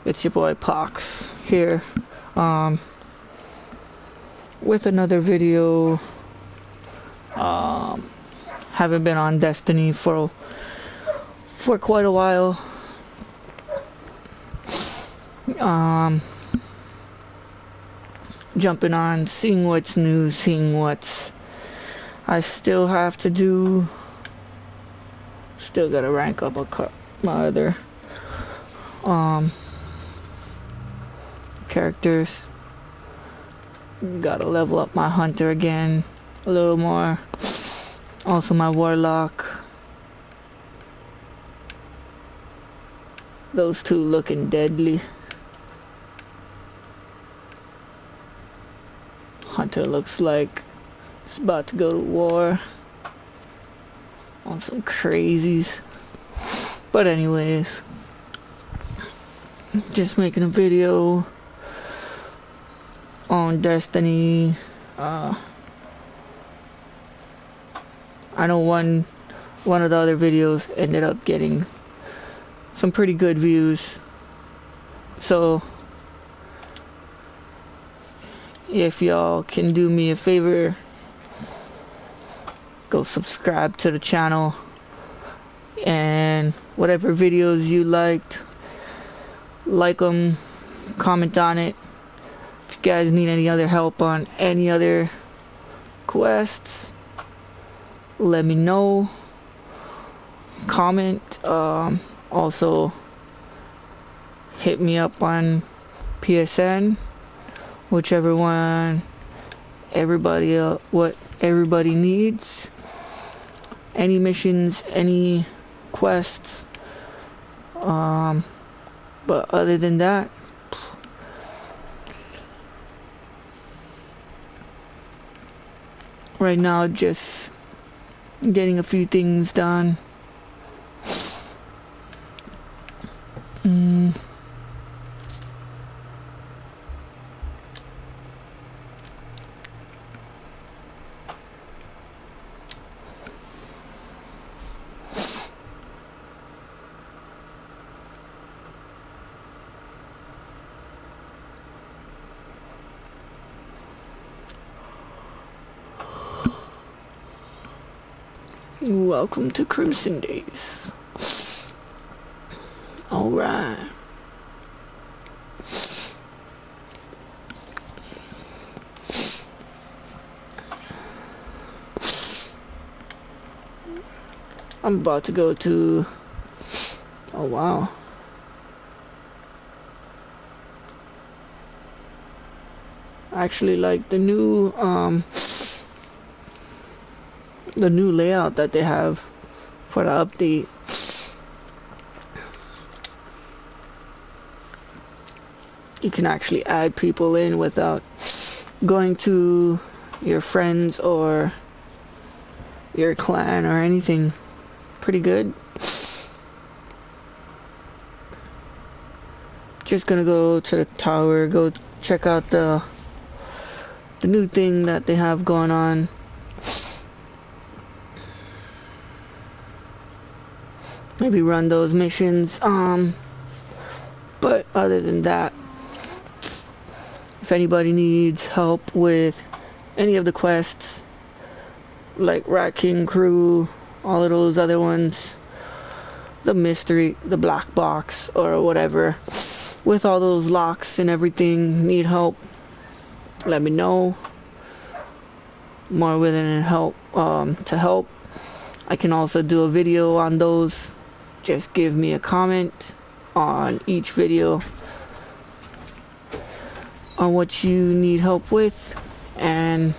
It's your boy Pox here, with another video. Haven't been on Destiny for quite a while. Jumping on, seeing what's new, seeing what's I still have to do. Still gotta rank up my other characters. Gotta level up my hunter again a little more. Also my warlock. Those two looking deadly. Hunter looks like he's about to go to war on some crazies. But anyways, just making a video on Destiny. I know one of the other videos ended up getting some pretty good views, so if y'all can do me a favor, go subscribe to the channel, and whatever videos you liked, like them, comment on it. If you guys need any other help on any other quests, let me know. Comment. Also hit me up on PSN, whichever one what everybody needs. Any missions, any quests. But other than that, right now just getting a few things done. Welcome to Crimson Days. Alright. I'm about to go to... Oh wow. I actually like the new layout that they have for the update. You can actually add people in without going to your friends or your clan or anything. Pretty good. Just gonna go to the tower, go check out the new thing that they have going on. Maybe run those missions. But other than that, if anybody needs help with any of the quests, like Rat King Crew, all of those other ones, the mystery, the black box, or whatever, with all those locks and everything, need help, let me know. More willing to help. I can also do a video on those. Just give me a comment on each video on what you need help with, and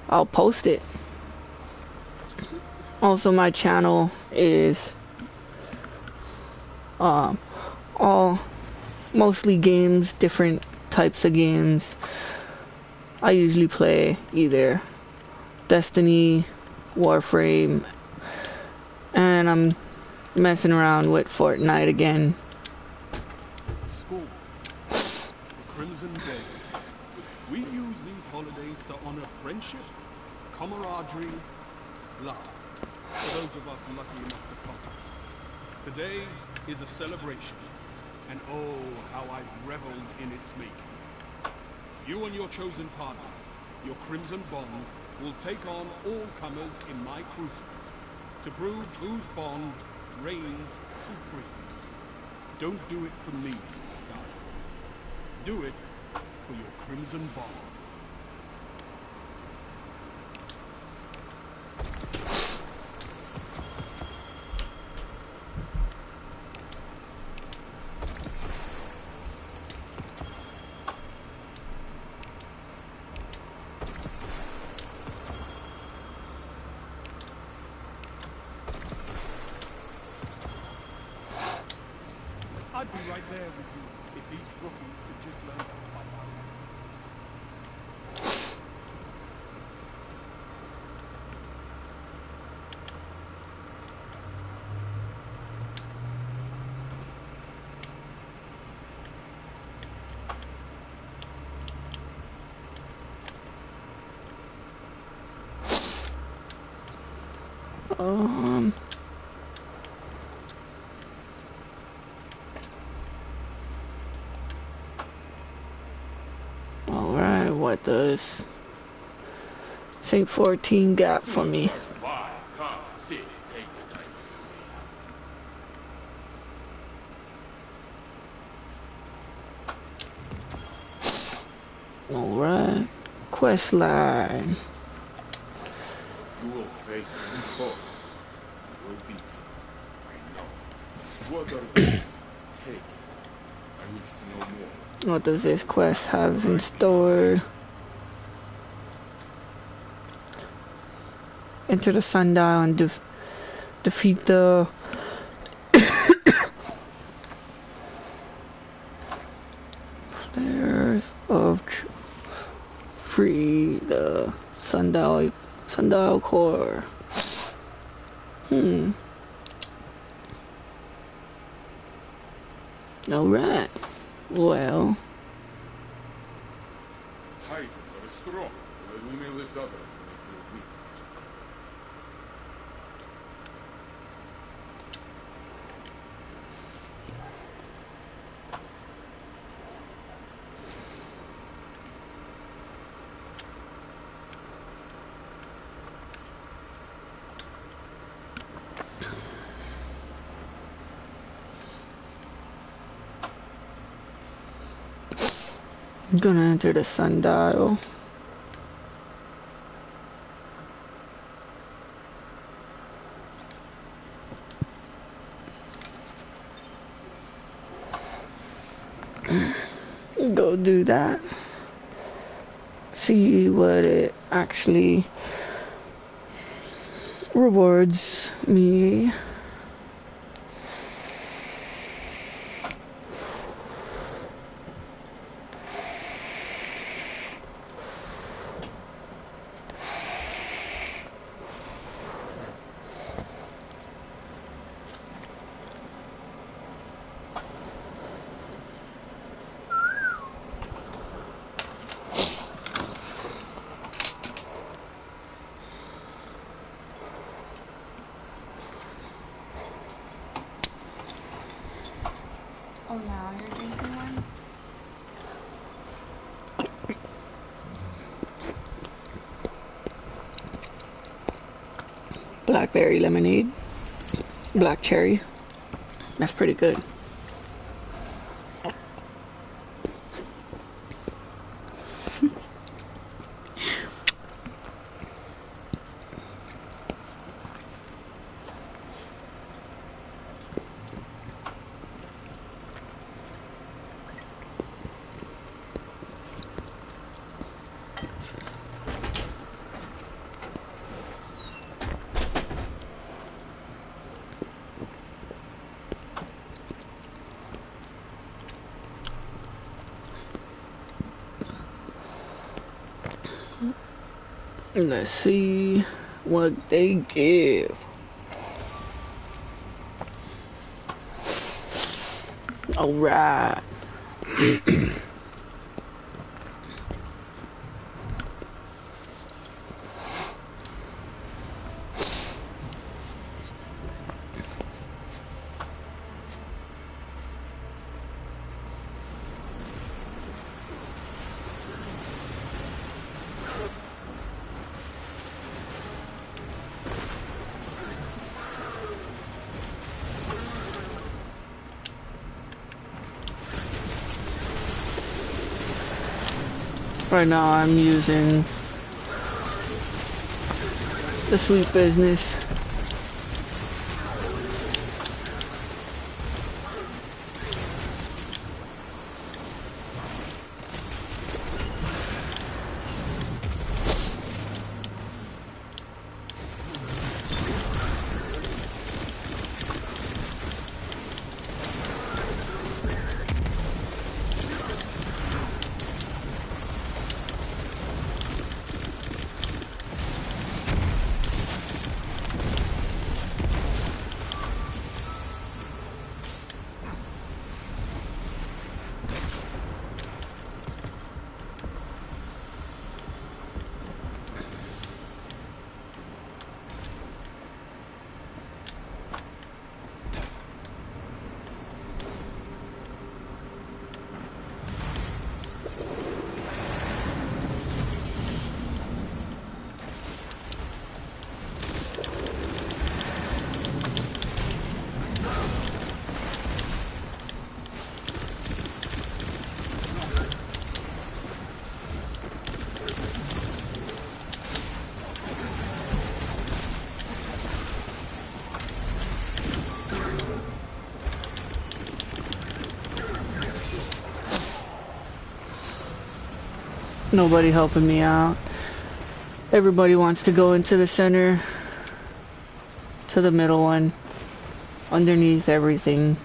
I'll post it. Also, my channel is mostly games, different types of games. I usually play either Destiny, Warframe, and I'm messing around with Fortnite again. School. Crimson Days. We use these holidays to honor friendship, camaraderie, love. For those of us lucky enough to come. Today is a celebration. and oh, how I've reveled in its making. You and your chosen partner, your Crimson Bond, will take on all comers in my crucible to prove whose bond reigns supreme. Don't do it for me, Guardian. Do it for your Crimson Bond. I'd be right there with you if these rookies could just learn to fight out. Alright, what does St. 14 got for me? Alright, quest line. You will face many foes. You will beat them. I know. What are these? Take. I wish to know more. What does this quest have in store? Enter the sundial and defeat the players of free the sundial core. Alright. Well. Titans are strong, so that we may lift others when they feel weak. Gonna enter the sundial. Go do that. See what it actually rewards me. Oh, now you're drinking one? Blackberry lemonade. Black cherry. That's pretty good. Let's see what they give. Alright. Right now I'm using the Sweet Business. Nobody helping me out. Everybody wants to go into the center, to the middle one, underneath everything.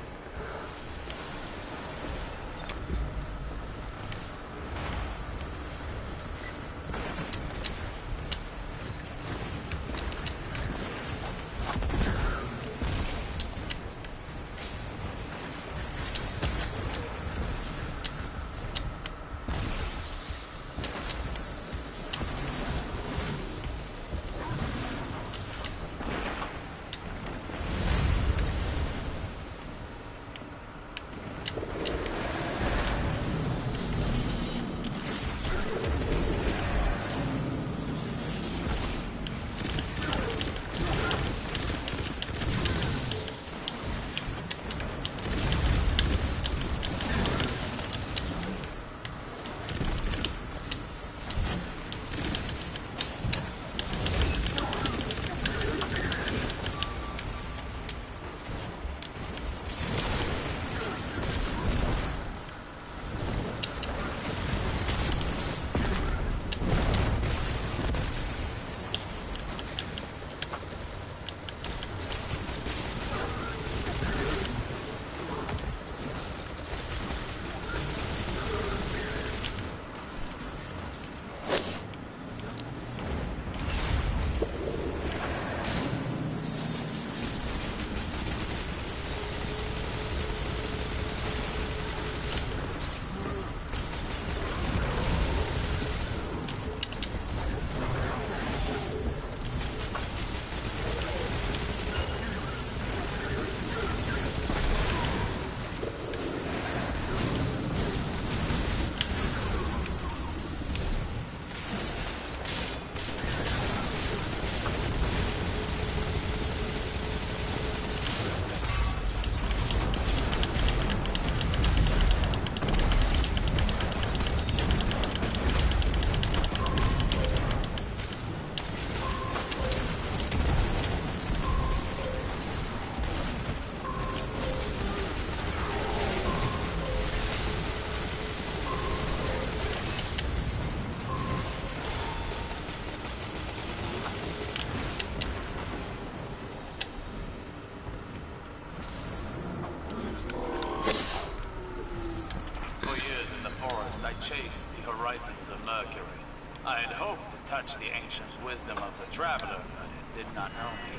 chased the horizons of Mercury. I had hoped to touch the ancient wisdom of the traveler, but it did not know me.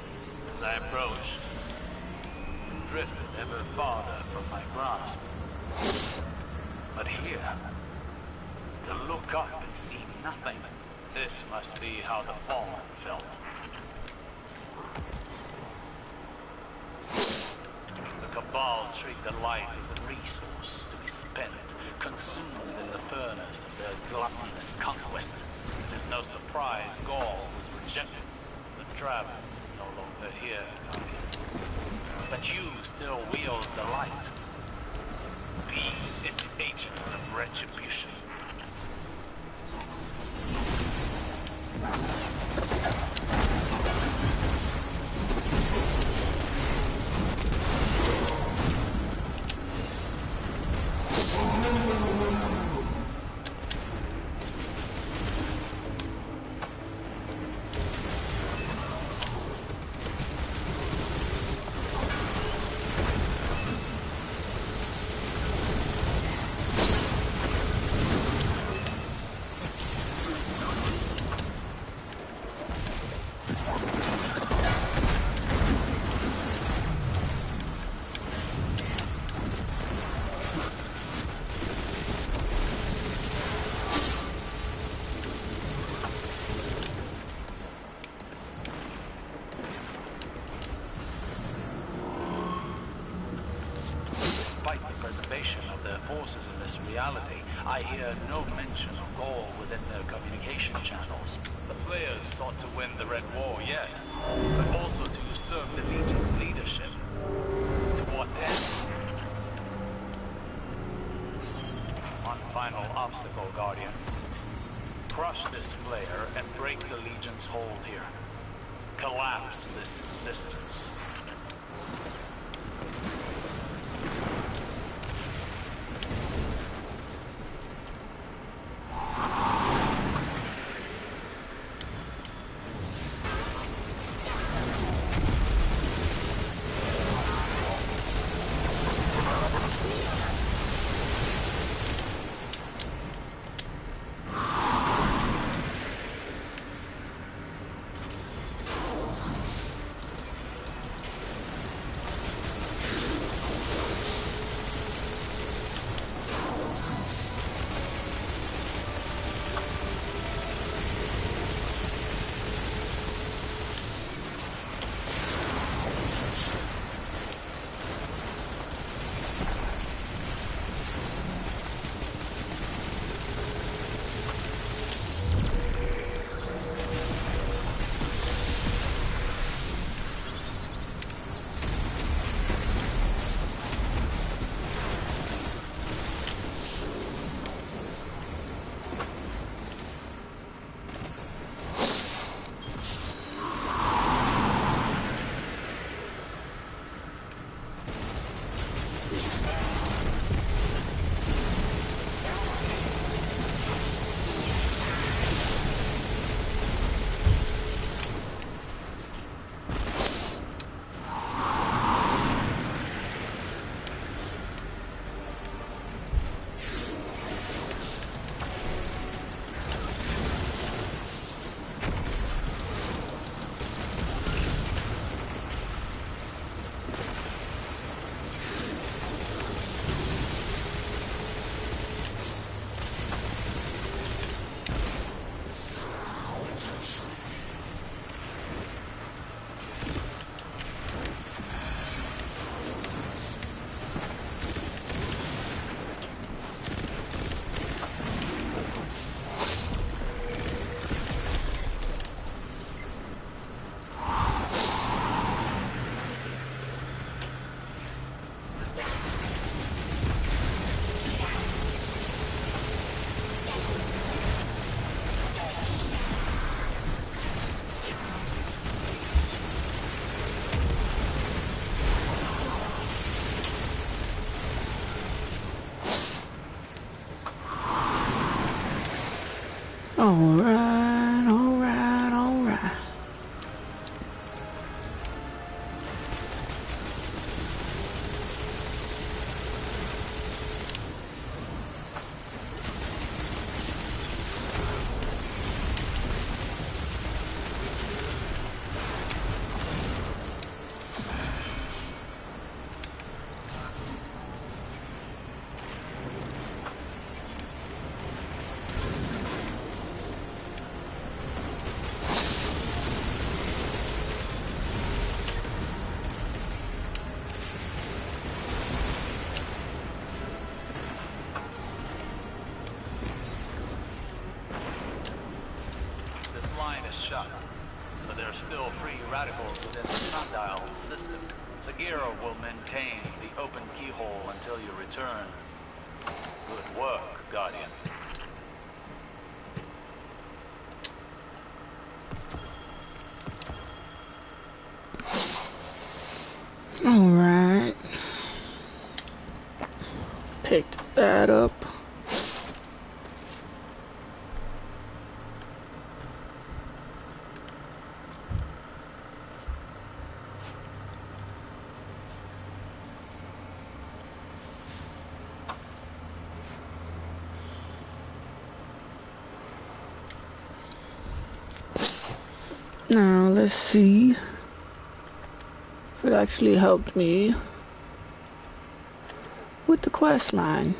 As I approached, it drifted ever farther from my grasp. But here, to look up and see nothing, this must be how the Fallen felt. The Cabal treat the light as a resource to be spent, consumed in the furnace of their gluttonous conquest. It is no surprise Gaul was rejected. The traveler is no longer here, Guardian. But you still wield the light. Be its agent of retribution. Of their forces in this reality, I hear no mention of Gaul within their communication channels. The Flayers sought to win the Red War, yes, but also to usurp the Legion's leadership. To what end? One final obstacle, Guardian. Crush this Flayer and break the Legion's hold here. Collapse this insistence. Alright, alright, alright. Shut, but there are still free radicals within the Sundial system. Sagira will maintain the open keyhole until you return. Good work, Guardian. picked that up. Now let's see if it actually helped me with the quest line.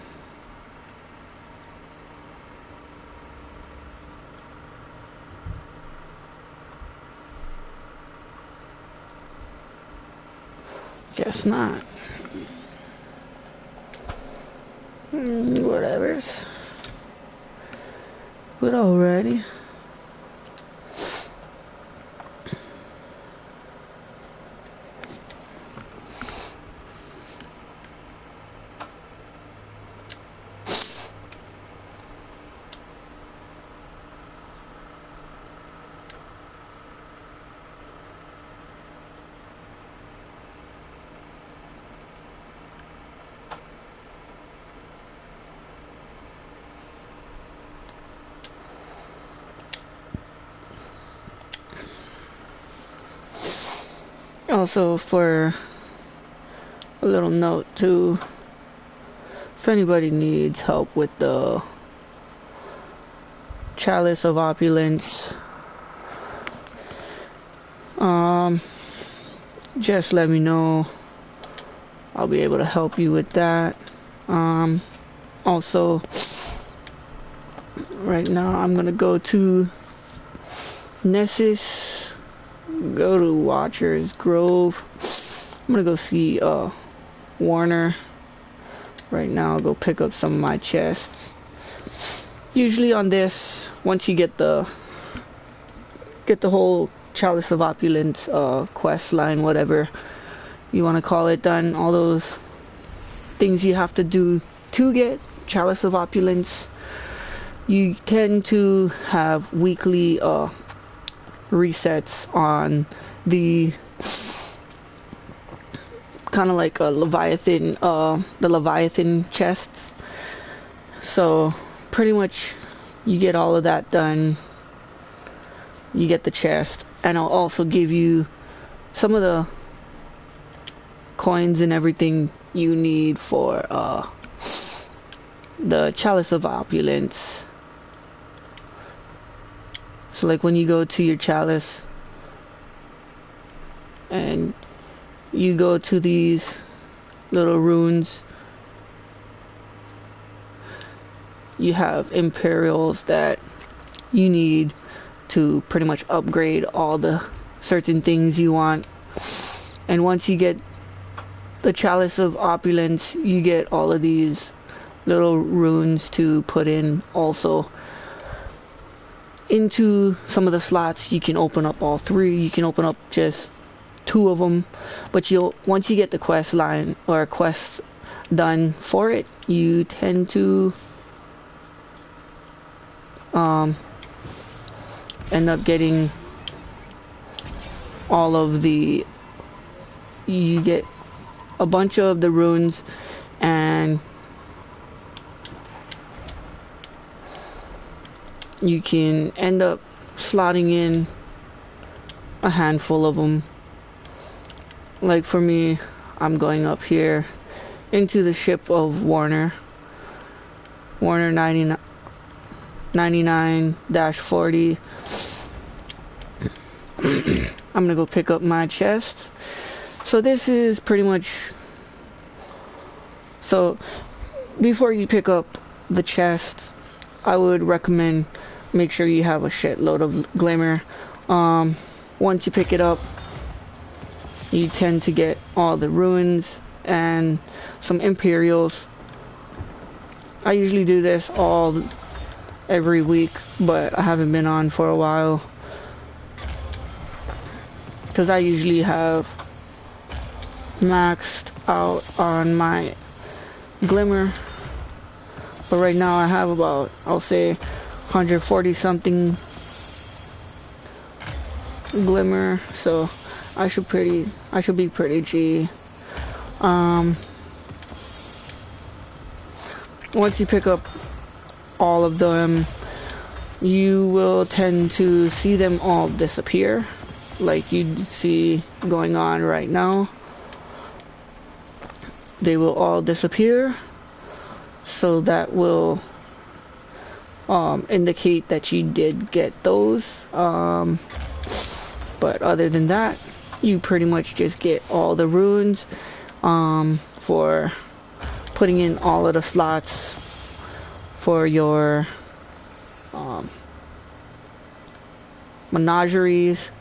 Guess not. Whatever's. But alrighty. Also, for a little note too, if anybody needs help with the Chalice of Opulence, just let me know. I'll be able to help you with that. Also, right now I'm gonna go to Nessus, go to Watcher's Grove. I'm gonna go see Warner right now. I'll go pick up some of my chests. Usually on this, once you get the whole Chalice of Opulence quest line, whatever you want to call it, done, all those things you have to do to get Chalice of Opulence, you tend to have weekly resets on the kind of like a Leviathan, the Leviathan chests. So pretty much you get all of that done, you get the chest, and I'll also give you some of the coins and everything you need for the Chalice of Opulence. So like when you go to your chalice and you go to these little runes, you have Imperials that you need to pretty much upgrade all the certain things you want. And once you get the Chalice of Opulence, you get all of these little runes to put in also into some of the slots. You can open up all three, you can open up just 2 of them, but once you get the quest line or quest done for it, you tend to end up getting all of the, you get a bunch of the runes, and you can end up slotting in a handful of them. Like for me, I'm going up here into the ship of Warner 99-40. I'm gonna go pick up my chest. So this is pretty much, so before you pick up the chest, I would recommend make sure you have a shitload of glimmer. Once you pick it up, you tend to get all the ruins and some Imperials. I usually do this every week, but I haven't been on for a while because I usually have maxed out on my glimmer. But right now I have about, I'll say, 140 something glimmer, so I should be pretty G. once you pick up all of them, you will tend to see them all disappear, like you see going on right now. They will all disappear, so that will indicate that you did get those. But other than that, you pretty much just get all the runes for putting in all of the slots for your menageries.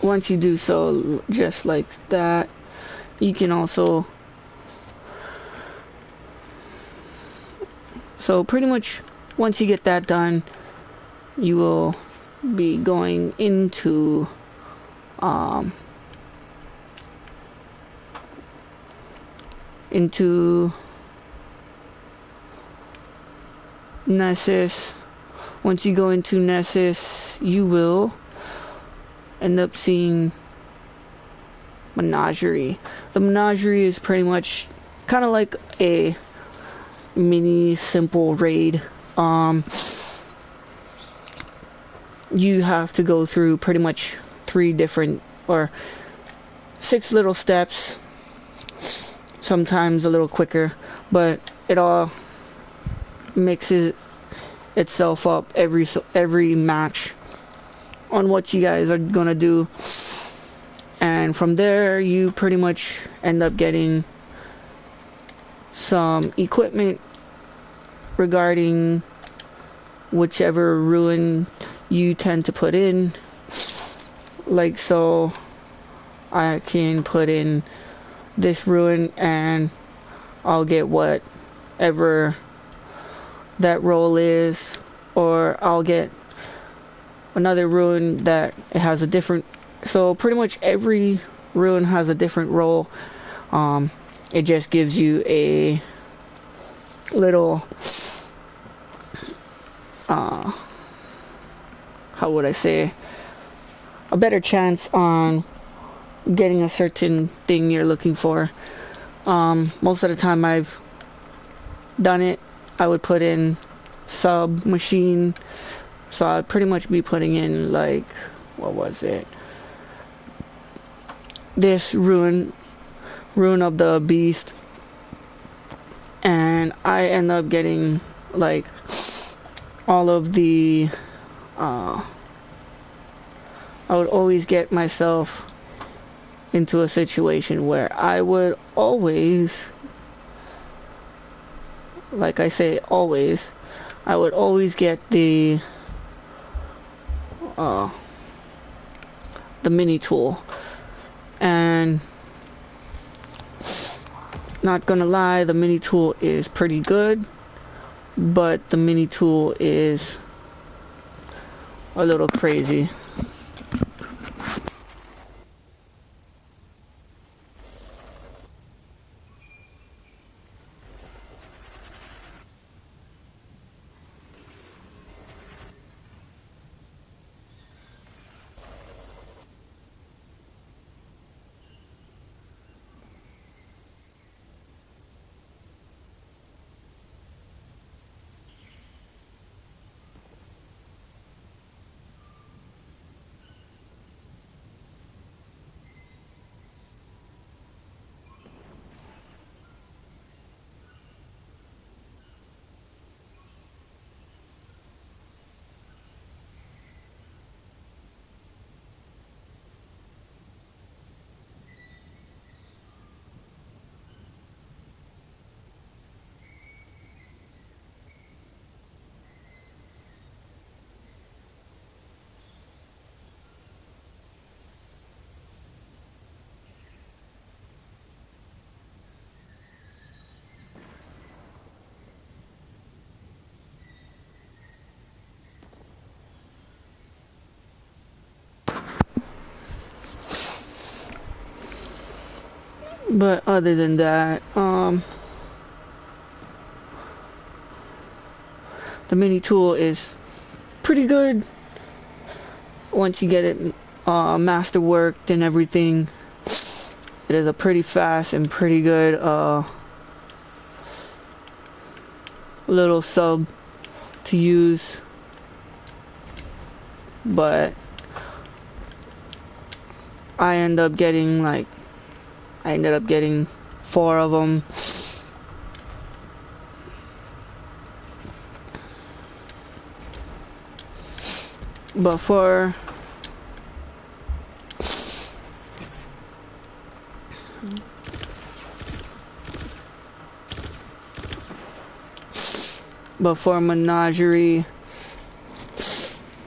Once you do so, just like that, you can also, so pretty much once you get that done, you will be going into Nessus. Once you go into Nessus, you will end up seeing Menagerie. The Menagerie is pretty much kind of like a mini simple raid. You have to go through pretty much 3 different or 6 little steps, sometimes a little quicker, but it all mixes itself up every match on what you guys are gonna do, and from there you pretty much end up getting some equipment regarding whichever ruin you tend to put in. Like, so I can put in this ruin and I'll get whatever that roll is, or I'll get another ruin that it has a different, so pretty much every ruin has a different roll. It just gives you a little how would I say, a better chance on getting a certain thing you're looking for. Most of the time I've done it, I would put in sub machine, so I'd pretty much be putting in, like, what was it, this ruin of the beast, and I end up getting like all of the I would always get myself into a situation where I would always, like I say always, I would always get the mini tool. And not gonna lie, the mini tool is pretty good, but the mini tool is a little crazy. But other than that, the mini tool is pretty good once you get it masterworked and everything. It is a pretty fast and pretty good little sub to use, but I ended up getting 4 of them. But for Menagerie,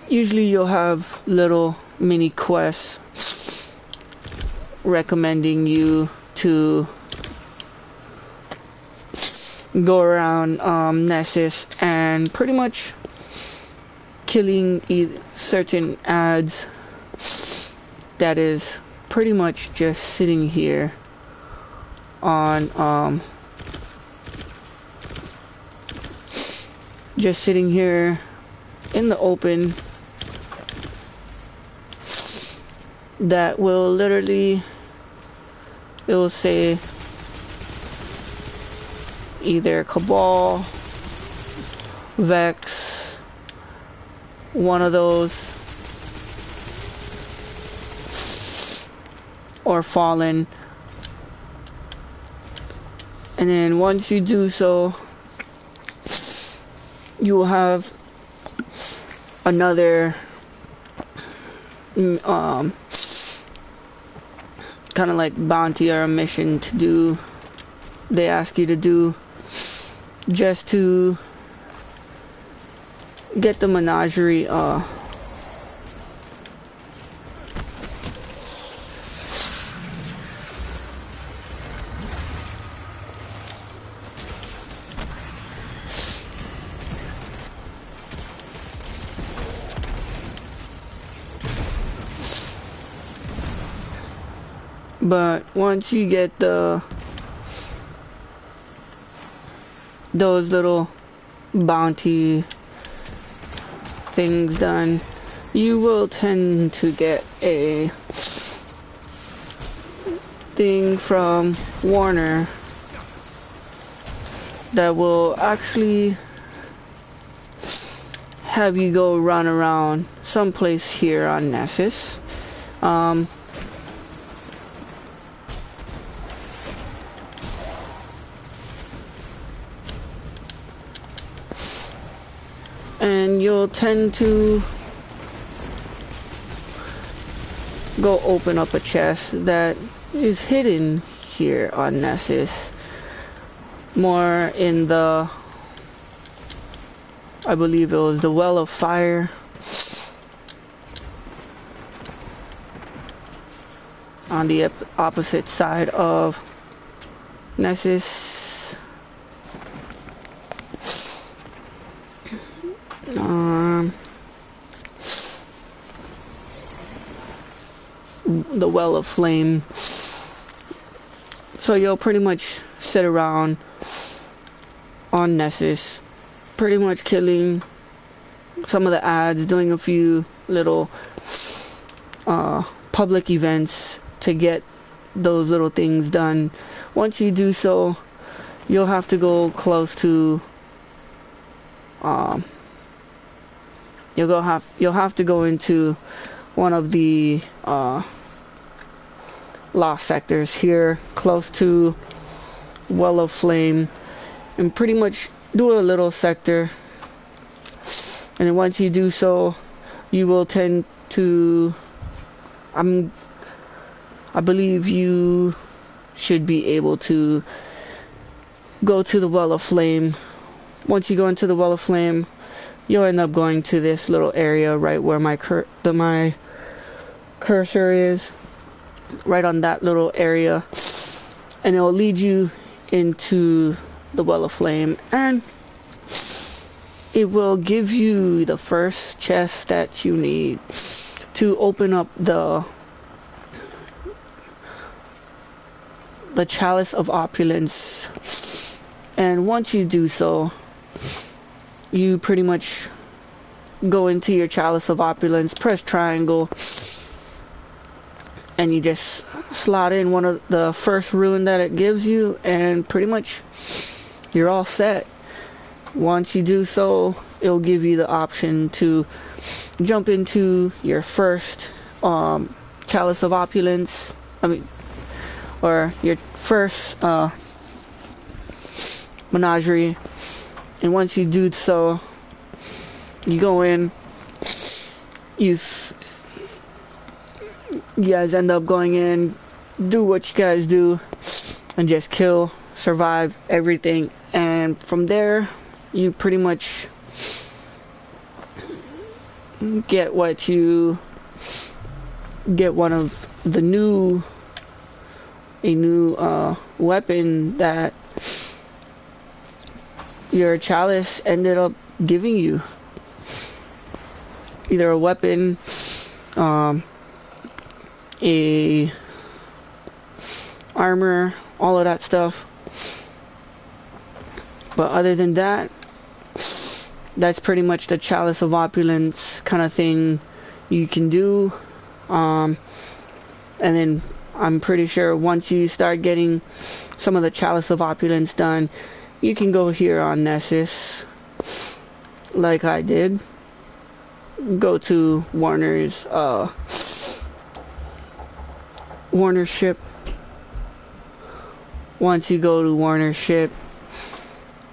usually you'll have little mini quests recommending you to go around Nessus and pretty much killing certain ads that is pretty much just sitting here on just sitting here in the open, that will literally, it will say either Cabal, Vex, one of those, or Fallen. And then once you do so, you will have another kind of like bounty or a mission to do. They ask you to do just to get the Menagerie but once you get those little bounty things done, you will tend to get a thing from Warner that will actually have you go run around someplace here on Nessus. And you'll tend to go open up a chest that is hidden here on Nessus, more in the, I believe it was the Well of Fire, on the opposite side of Nessus. The Well of Flame. So you'll pretty much sit around on Nessus, pretty much killing some of the ads, doing a few little public events to get those little things done. Once you do so, you'll have to go close to you'll have to go into one of the lost sectors here close to Well of Flame, and pretty much do a little sector. And then once you do so, you will tend to, I believe you should be able to go to the Well of Flame. Once you go into the Well of Flame, you'll end up going to this little area right where my cursor is, right on that little area, and it will lead you into the Well of Flame, and it will give you the first chest that you need to open up the Chalice of Opulence. And once you do so, you pretty much go into your Chalice of Opulence, press triangle, and you just slot in one of the first rune that it gives you, and pretty much you're all set. Once you do so, it'll give you the option to jump into your first Chalice of Opulence, or your first menagerie. And once you do so, you go in, you guys end up going in, do what you guys do, and just kill, survive everything. And from there, you pretty much get what you get, one of the new weapon that your Chalice ended up giving you. Either a weapon, a armor, all of that stuff. But other than that, that's pretty much the Chalice of Opulence kind of thing you can do. And then I'm pretty sure once you start getting some of the Chalice of Opulence done, you can go here on Nessus, like I did. Go to Warner's ship. Once you go to Warner's ship,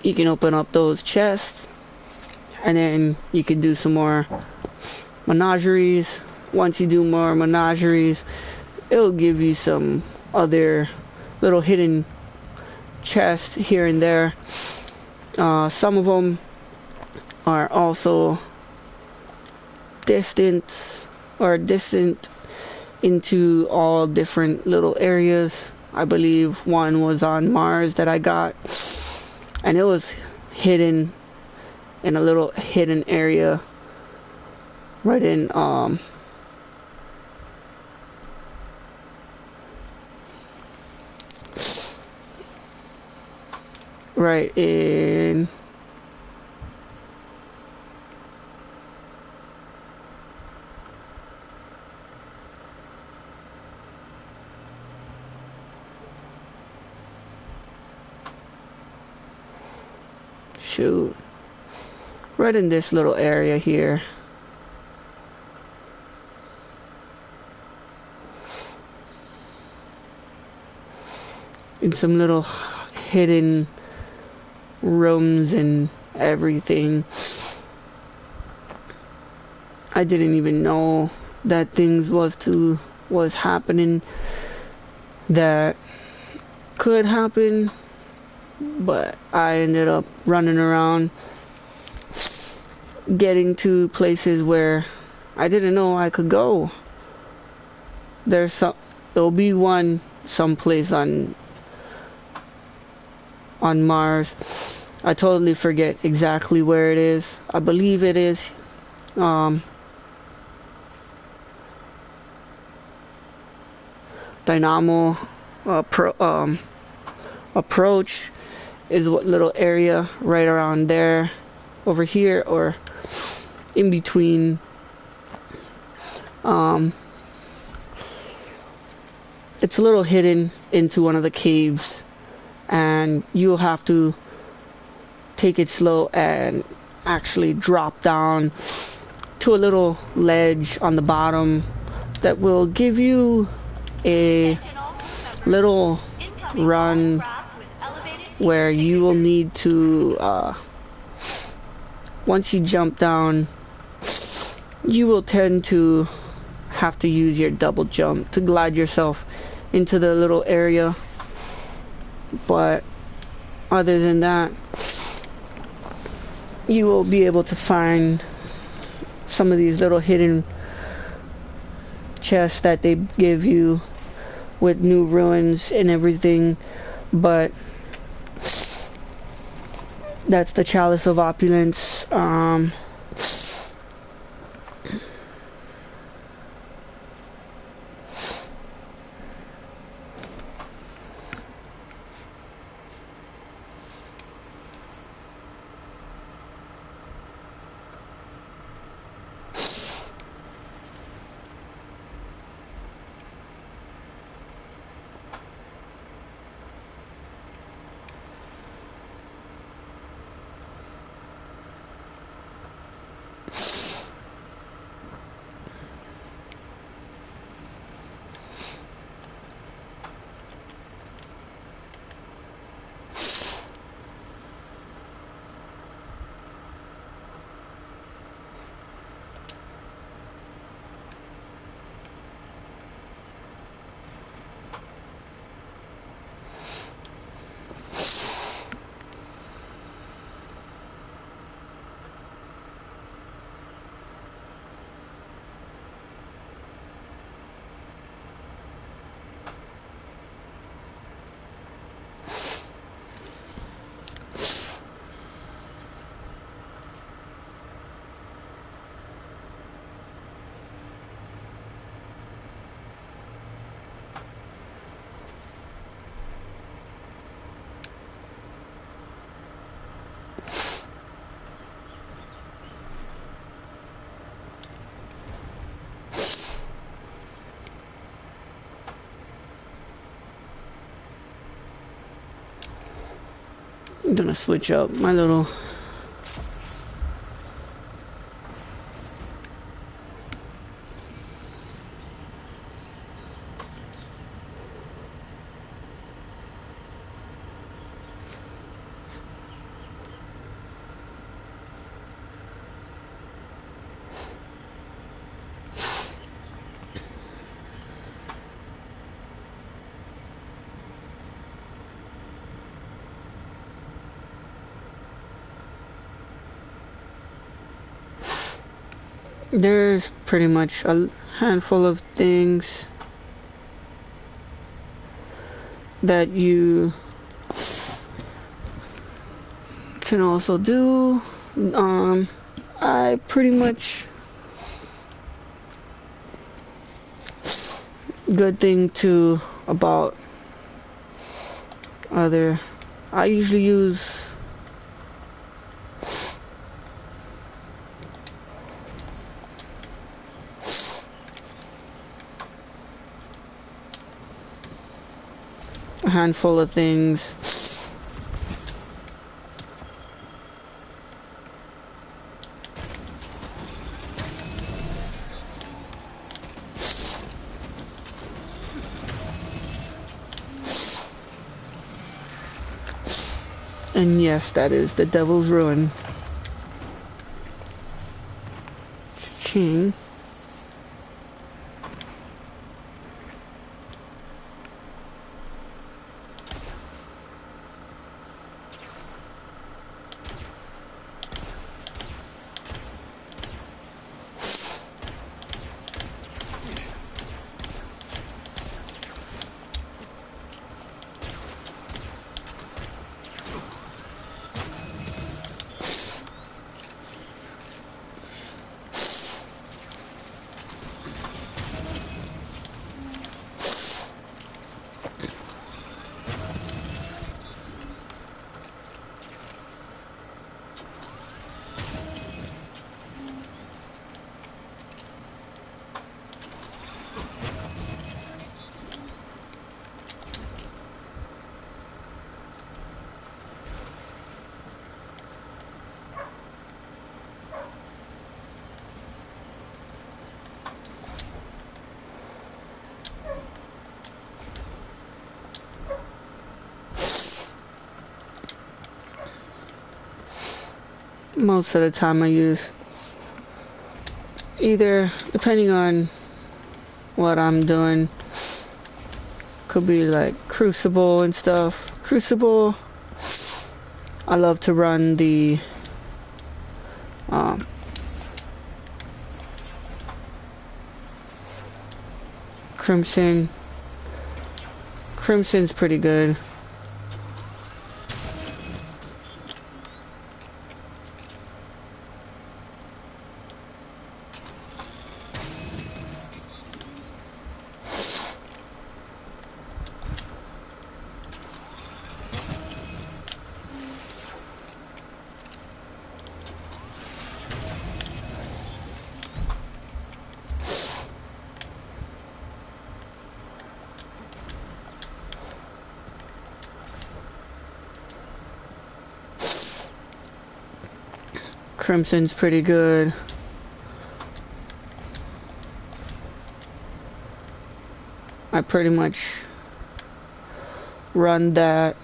you can open up those chests, and then you can do some more menageries. Once you do more menageries, it'll give you some other little hidden chests here and there. Some of them are also distant into all different little areas. I believe one was on Mars that I got, and it was hidden in a little hidden area right in right in this little area here. In some little hidden rooms and everything. I didn't even know that things was happening that could happen, but I ended up running around, getting to places where I didn't know I could go. There'll be someplace on Mars. I totally forget exactly where it is. I believe it is Dynamo approach is what little area right around there, over here, or in between. It's a little hidden into one of the caves, and you'll have to take it slow and actually drop down to a little ledge on the bottom that will give you a little run where you will need to once you jump down, you will tend to have to use your double jump to glide yourself into the little area. But other than that, you will be able to find some of these little hidden chests that they give you with new ruins and everything. But that's the Chalice of Opulence. I'm gonna switch up my little there's pretty much a handful of things that you can also do. I pretty much, good thing too about other, I usually use a handful of things. And yes, that is the Devil's Ruin. Ching. Most of the time I use either, depending on what I'm doing, could be like Crucible and stuff. Crucible, I love to run the Crimson. Crimson's pretty good. Crimson's pretty good. I pretty much run that.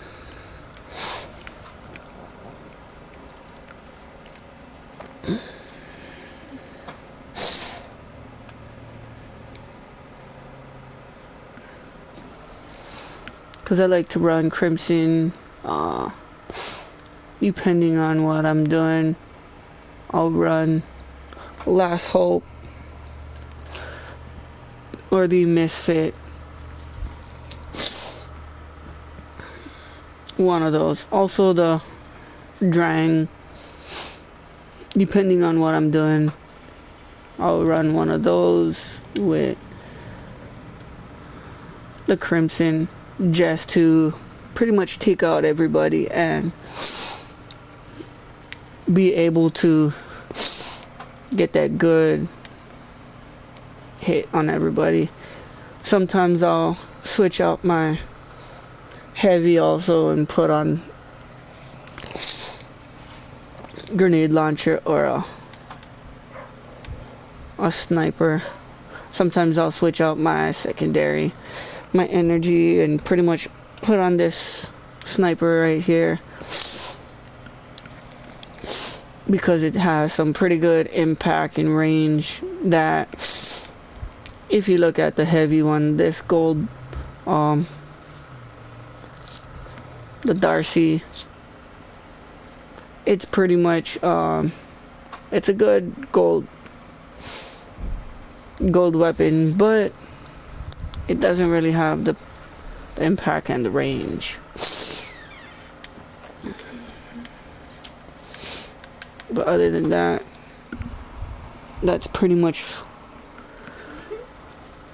Because I like to run Crimson, depending on what I'm doing. I'll run Last Hope or the Misfit. One of those. Also the Drang. Depending on what I'm doing, I'll run one of those with the Crimson, just to pretty much take out everybody and be able to get that good hit on everybody. Sometimes I'll switch out my heavy also and put on grenade launcher or a sniper. Sometimes I'll switch out my secondary, my energy, and pretty much put on this sniper right here because it has some pretty good impact and range. That if you look at the heavy one, this gold, the Darcy, it's pretty much it's a good gold weapon, but it doesn't really have the impact and the range. But other than that, that's pretty much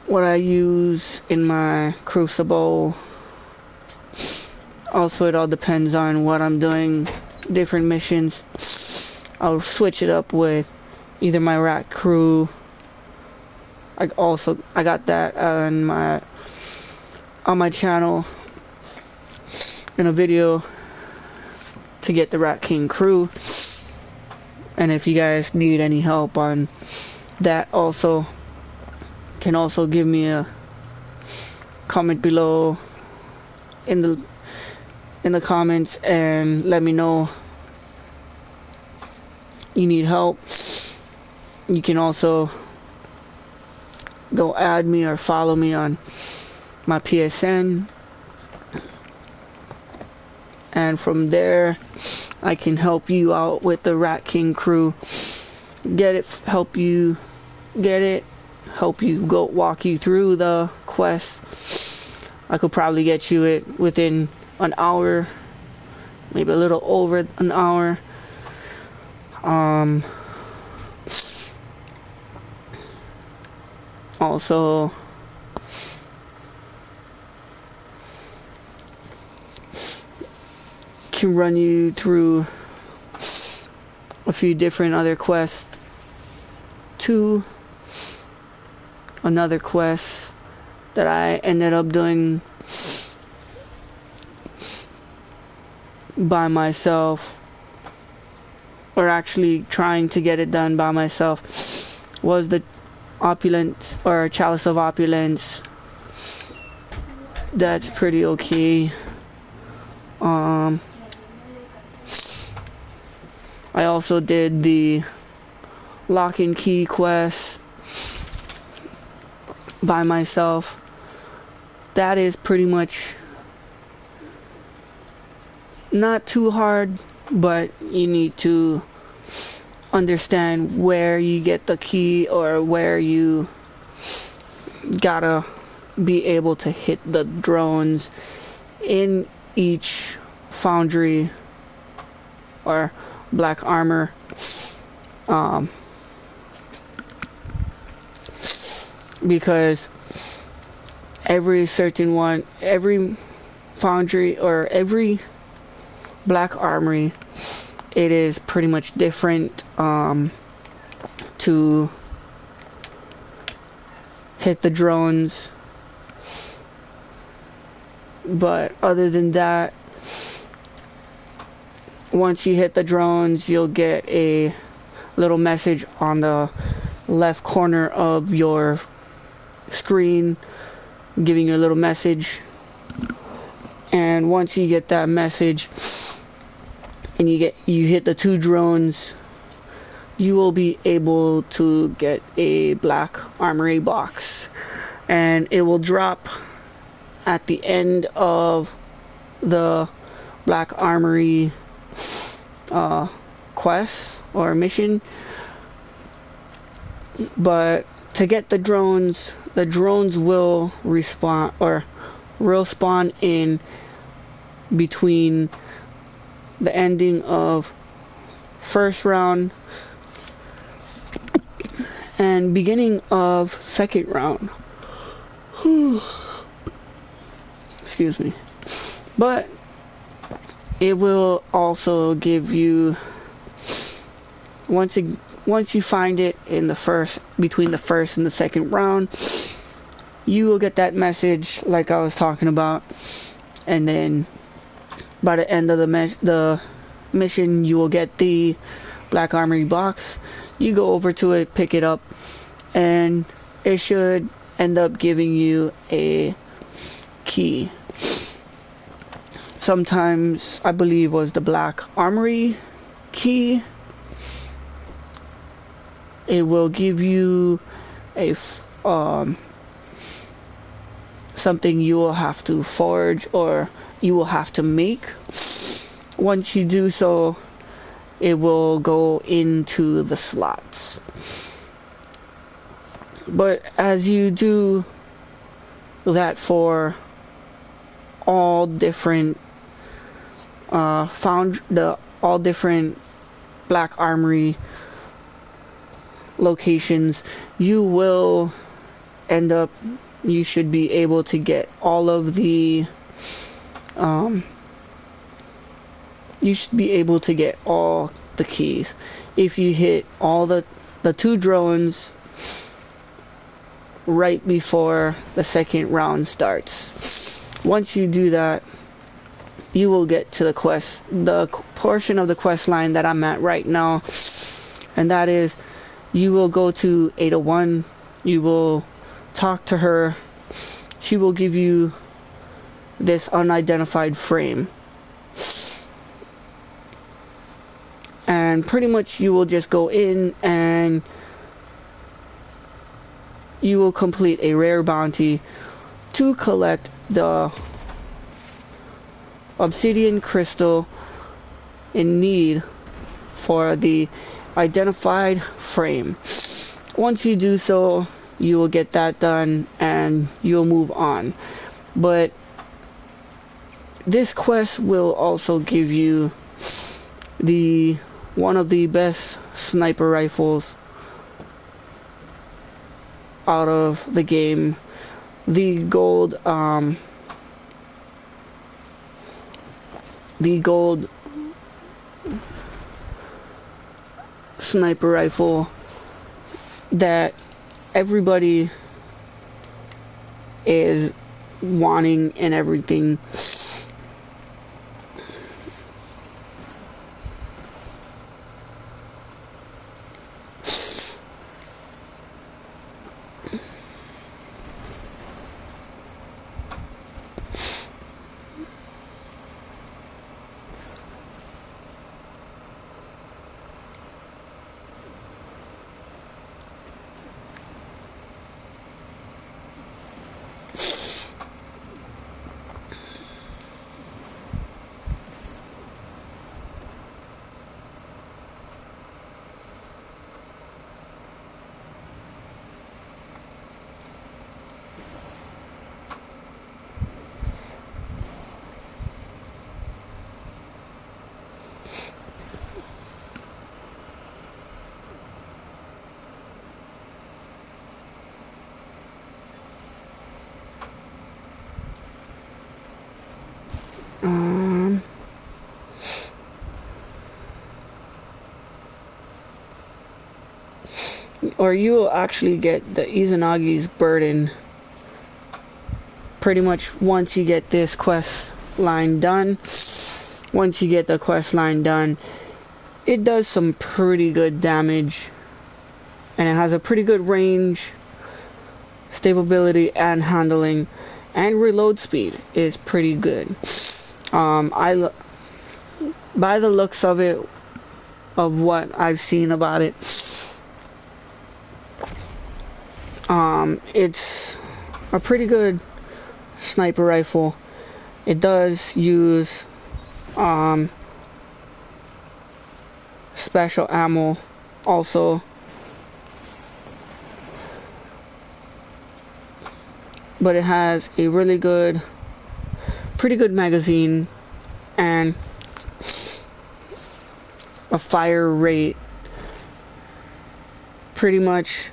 what I use in my Crucible. Also, it all depends on what I'm doing. Different missions, I'll switch it up with either my Rat Crew. I got that on my channel in a video to get the Rat King Crew. And if you guys need any help on that, also can also give me a comment below in the comments and let me know you need help. You can also go add me or follow me on my PSN, and from there I can help you out with the Rat King Crew. Help you go walk you through the quest. I could probably get you it within an hour, maybe a little over an hour. Also, can run you through a few different other quests to another quest that I ended up doing by myself, or actually trying to get it done by myself, was the Opulence or Chalice of Opulence. That's pretty okay. I also did the Lock and Key quest by myself. That is pretty much not too hard, but you need to understand where you get the key, or where you gotta be able to hit the drones in each foundry or black armor. Because every foundry or every black armory, it is pretty much different to hit the drones. But other than that, once you hit the drones, you'll get a little message on the left corner of your screen giving you a little message. And once you get that message and you hit the 2 drones, you will be able to get a black armory box, and it will drop at the end of the black armory quest or mission. But to get the drones will respawn, or will spawn in between the ending of first round and beginning of second round. Excuse me. But it will also give you, once you find it in between the first and the second round, you will get that message like I was talking about, and then by the end of the mission, you will get the Black Armory box. You go over to it, pick it up, and it should end up giving you a key. Sometimes I believe was the Black Armory key. It will give you a something you will have to forge or you will have to make. Once you do so, it will go into the slots. But as you do that for all different all different Black Armory locations, you should be able to get all of the you should be able to get all the keys if you hit all the 2 drones right before the second round starts. Once you do that, you will get to the portion of the quest line that I'm at right now, and that is, you will go to Ada 1, you will talk to her, she will give you this unidentified frame, and pretty much you will just go in and you will complete a rare bounty to collect the obsidian crystal in need for the identified frame. Once you do so, you will get that done and you'll move on. But this quest will also give you one of the best sniper rifles out of the game, the gold sniper rifle that everybody is wanting and everything. Or you will actually get the Izanagi's burden pretty much once you get this quest line done. Once you get the quest line done, it does some pretty good damage and it has a pretty good range, stability and handling, and reload speed is pretty good. By the looks of it, of what I've seen about it, it's a pretty good sniper rifle. It does use special ammo also, but it has a really good, pretty good magazine and a fire rate. Pretty much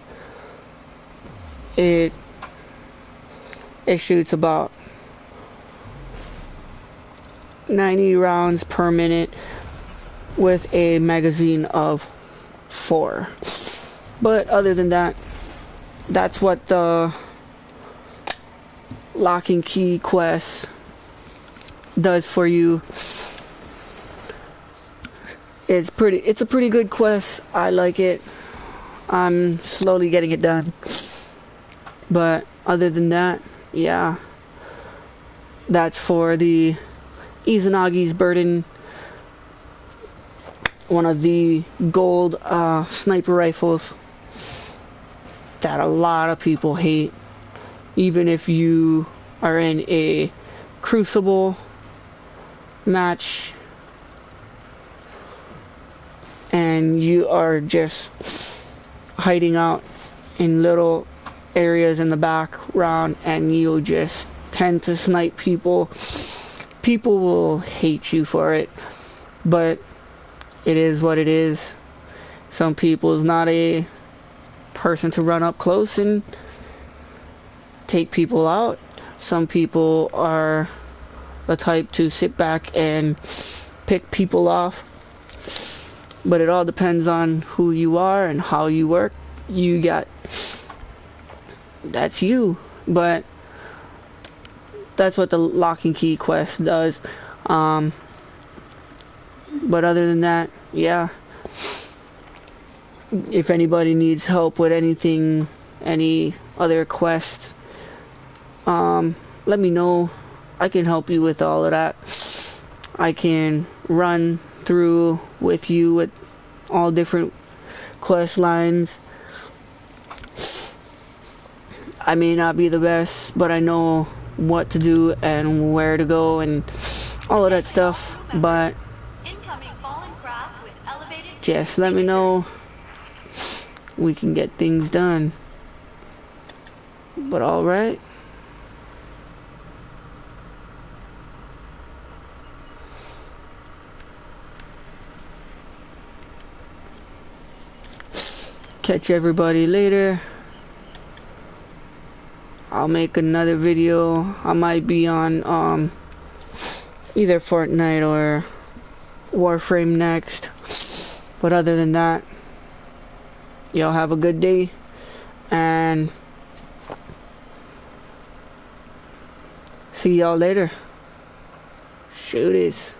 it shoots about 90 rounds per minute with a magazine of 4. But other than that, that's what the Lock and Key quest does for you. It's a pretty good quest. I like it. I'm slowly getting it done. But other than that, yeah. That's for the Izanagi's Burden, one of the gold sniper rifles that a lot of people hate. Even if you are in a Crucible match and you are just hiding out in little areas in the background and you just tend to snipe people, people will hate you for it. But it is what it is. Some people is not a person to run up close and take people out. Some people are the type to sit back and pick people off. But it all depends on who you are and how you work. That's you. But that's what the Lock and Key quest does. But other than that, yeah. If anybody needs help with anything, any other quests, let me know. I can help you with all of that. I can run through with you with all different quest lines. I may not be the best, but I know what to do and where to go and all of that stuff. But just let me know. We can get things done. But alright. Catch everybody later. I'll make another video. I might be on either Fortnite or Warframe next. But other than that, y'all have a good day and see y'all later. Shoot it.